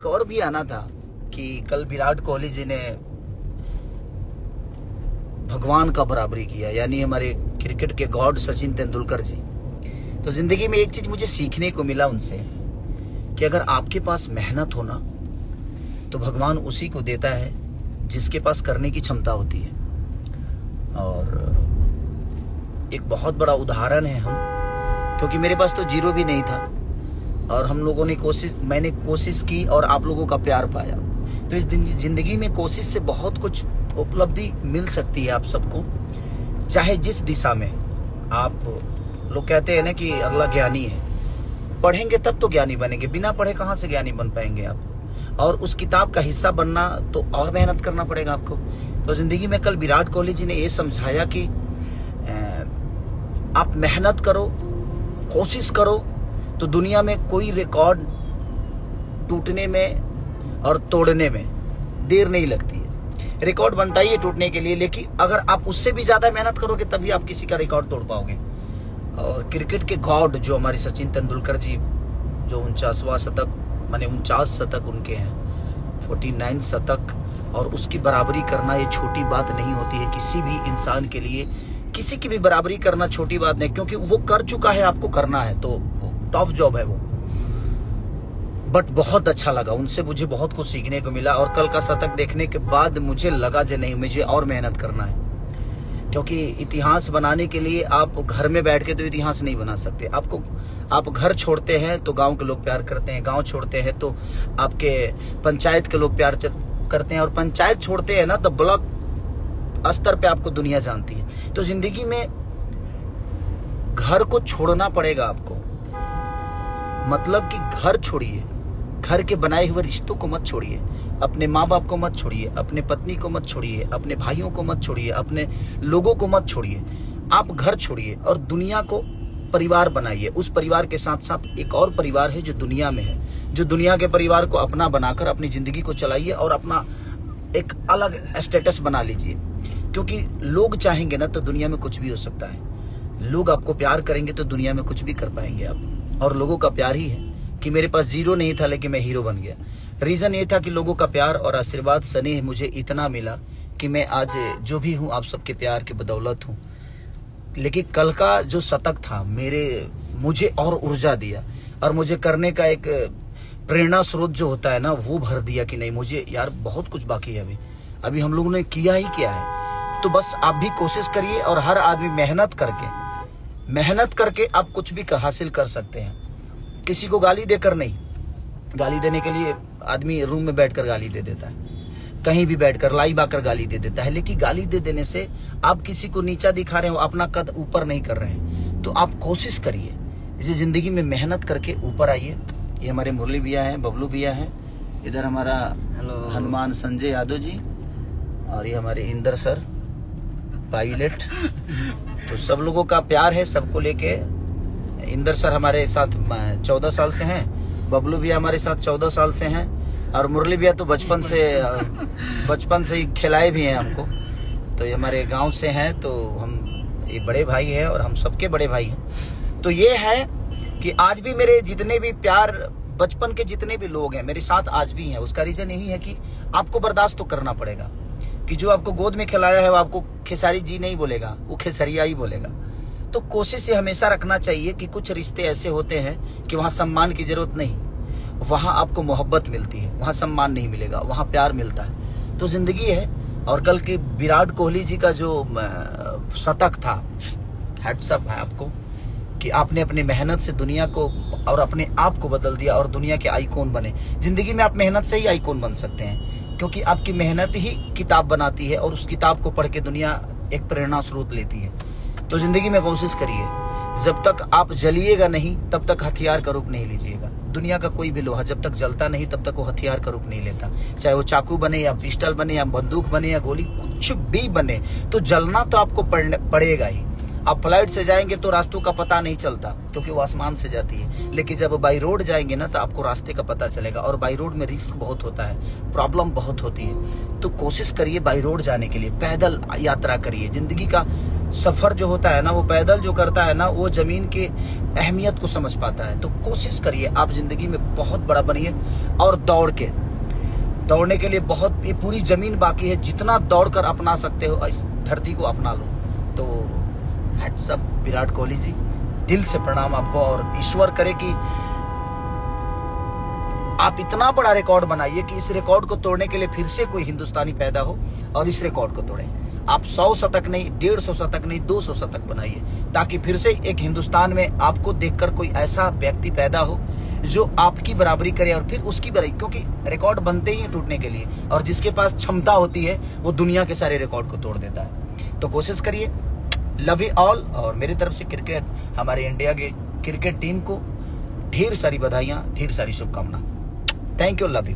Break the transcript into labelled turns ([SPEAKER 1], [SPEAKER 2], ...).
[SPEAKER 1] और भी आना था कि कल विराट कोहली जी ने भगवान का बराबरी किया, यानी हमारे क्रिकेट के गॉड सचिन तेंदुलकर जी। तो जिंदगी में एक चीज मुझे सीखने को मिला उनसे कि अगर आपके पास मेहनत हो ना तो भगवान उसी को देता है जिसके पास करने की क्षमता होती है। और एक बहुत बड़ा उदाहरण है हम, क्योंकि मेरे पास तो जीरो भी नहीं था और हम लोगों ने मैंने कोशिश की और आप लोगों का प्यार पाया। तो इस जिंदगी में कोशिश से बहुत कुछ उपलब्धि मिल सकती है आप सबको, चाहे जिस दिशा में आप। लोग कहते हैं ना कि अगला ज्ञानी है, पढ़ेंगे तब तो ज्ञानी बनेंगे, बिना पढ़े कहाँ से ज्ञानी बन पाएंगे आप। और उस किताब का हिस्सा बनना तो और मेहनत करना पड़ेगा आपको। तो जिंदगी में कल विराट कोहली जी ने ये समझाया कि आप मेहनत करो, कोशिश करो, तो दुनिया में कोई रिकॉर्ड टूटने में और तोड़ने में देर नहीं लगती है। रिकॉर्ड बनता ही है टूटने के लिए, लेकिन अगर आप उससे भी ज्यादा मेहनत करोगे तभी आप किसी का रिकॉर्ड तोड़ पाओगे। और क्रिकेट के गॉड जो हमारे सचिन तेंदुलकर जी, जो 49वां शतक, माने 49 शतक उनके हैं, 49 शतक, और उसकी बराबरी करना ये छोटी बात नहीं होती है किसी भी इंसान के लिए। किसी की भी बराबरी करना छोटी बात नहीं, क्योंकि वो कर चुका है, आपको करना है, तो टफ जॉब है वो। बट बहुत अच्छा लगा उनसे, मुझे बहुत कुछ सीखने को मिला। और कल का शतक देखने के बाद मुझे लगा कि नहीं, मुझे और मेहनत करना है, क्योंकि इतिहास बनाने के लिए आप घर में बैठ के तो इतिहास नहीं बना सकते। आप घर छोड़ते हैं तो गांव के लोग प्यार करते हैं, गांव छोड़ते हैं तो आपके पंचायत के लोग प्यार करते हैं, और पंचायत छोड़ते हैं ना तो ब्लॉक स्तर पे आपको दुनिया जानती है। तो जिंदगी में घर को छोड़ना पड़ेगा आपको, मतलब कि घर छोड़िए, घर के बनाए हुए रिश्तों को मत छोड़िए, अपने माँ बाप को मत छोड़िए, अपने पत्नी को मत छोड़िए, अपने भाइयों को मत छोड़िए, अपने लोगों को मत छोड़िए। आप घर छोड़िए और दुनिया को परिवार बनाइए। उस परिवार के साथ साथ एक और परिवार है जो दुनिया में है, जो दुनिया के परिवार को अपना बनाकर अपनी जिंदगी को चलाइए और अपना एक अलग स्टेटस बना लीजिए। क्योंकि लोग चाहेंगे ना तो दुनिया में कुछ भी हो सकता है। लोग आपको प्यार करेंगे तो दुनिया में कुछ भी कर पाएंगे आप। और लोगों का प्यार ही है कि मेरे पास जीरो नहीं था लेकिन मैं हीरो बन गया। रीजन ये था कि लोगों का प्यार और आशीर्वाद स्नेह मुझे इतना मिला कि मैं आज जो भी हूँ आप सबके प्यार की बदौलत हूँ। लेकिन कल का जो शतक था मुझे और ऊर्जा दिया और मुझे करने का एक प्रेरणा स्रोत जो होता है ना वो भर दिया कि नहीं, मुझे यार बहुत कुछ बाकी है अभी हम लोगों ने किया ही क्या है। तो बस आप भी कोशिश करिए और हर आदमी मेहनत करके आप कुछ भी हासिल कर सकते हैं। किसी को गाली देकर नहीं, गाली देने के लिए आदमी रूम में बैठकर गाली दे देता है, कहीं भी बैठकर लाइव आकर गाली दे देता है, लेकिन गाली दे देने से आप किसी को नीचा दिखा रहे हो, अपना कद ऊपर नहीं कर रहे हैं। तो आप कोशिश करिए, इसे जिंदगी में मेहनत करके ऊपर आइए। ये हमारे मुरली भैया हैं, बबलू भैया हैं, इधर हमारा हनुमान संजय यादव जी, और ये हमारे इंदर सर पायलट। तो सब लोगों का प्यार है सबको लेके। इंदर सर हमारे साथ 14 साल से हैं, बबलू भैया हमारे साथ 14 साल से हैं, और मुरली भैया तो बचपन से ही खिलाए भी हैं हमको। तो ये हमारे गांव से हैं, तो हम ये बड़े भाई हैं और हम सबके बड़े भाई हैं। तो ये है कि आज भी मेरे जितने भी प्यार बचपन के जितने भी लोग हैं मेरे साथ आज भी हैं। उसका रीजन यही है कि आपको बर्दाश्त तो करना पड़ेगा कि जो आपको गोद में खिलाया है वो आपको खेसारी जी नहीं बोलेगा, वो खेसरिया ही बोलेगा। तो कोशिश ये हमेशा रखना चाहिए कि कुछ रिश्ते ऐसे होते हैं कि वहाँ सम्मान की जरूरत नहीं, वहाँ आपको मोहब्बत मिलती है, वहाँ सम्मान नहीं मिलेगा, वहाँ प्यार मिलता है। तो जिंदगी है। और कल के विराट कोहली जी का जो शतक था, हैट्स अप है आपको कि आपने अपनी मेहनत से दुनिया को और अपने आप को बदल दिया और दुनिया के आइकॉन बने। जिंदगी में आप मेहनत से ही आइकॉन बन सकते हैं, क्योंकि आपकी मेहनत ही किताब बनाती है और उस किताब को पढ़ के दुनिया एक प्रेरणा स्रोत लेती है। तो जिंदगी में कोशिश करिए, जब तक आप जलिएगा नहीं तब तक हथियार का रूप नहीं लीजिएगा। दुनिया का कोई भी लोहा जब तक जलता नहीं तब तक वो हथियार का रूप नहीं लेता। चाहे वो चाकू बने या पिस्टल बने या बंदूक बने या गोली, कुछ भी बने, तो जलना तो आपको पड़ेगा ही। आप फ्लाइट से जाएंगे तो रास्तों का पता नहीं चलता क्योंकि वो आसमान से जाती है, लेकिन जब बाई रोड जाएंगे ना तो आपको रास्ते का पता चलेगा। और बाई रोड में रिस्क बहुत होता है, प्रॉब्लम बहुत होती है। तो कोशिश करिए बाई रोड जाने के लिए, पैदल यात्रा करिए। सफर जो होता है ना, वो पैदल जो करता है ना, वो जमीन की अहमियत को समझ पाता है। तो कोशिश करिए आप जिंदगी में बहुत बड़ा बनिए और दौड़ने के लिए बहुत, ये पूरी जमीन बाकी है, जितना दौड़कर अपना सकते हो इस धरती को अपना लो। तो हैट्स अप विराट कोहली जी, दिल से प्रणाम आपको, और ईश्वर करे कि आप इतना बड़ा रिकॉर्ड बनाइए कि इस रिकॉर्ड को तोड़ने के लिए फिर से कोई हिंदुस्तानी पैदा हो और इस रिकॉर्ड को तोड़े। आप 100 शतक नहीं, 150 शतक नहीं, 200 शतक बनाइए, ताकि फिर से एक हिंदुस्तान में आपको देखकर कोई ऐसा व्यक्ति पैदा हो जो आपकी बराबरी करे और फिर उसकी बराबरी, क्योंकि रिकॉर्ड बनते ही टूटने के लिए, और जिसके पास क्षमता होती है वो दुनिया के सारे रिकॉर्ड को तोड़ देता है। तो कोशिश करिए। लव यू ऑल, और मेरी तरफ से क्रिकेट, हमारे इंडिया के क्रिकेट टीम को ढेर सारी बधाइयां, ढेर सारी शुभकामनाएं। Thank you, love you.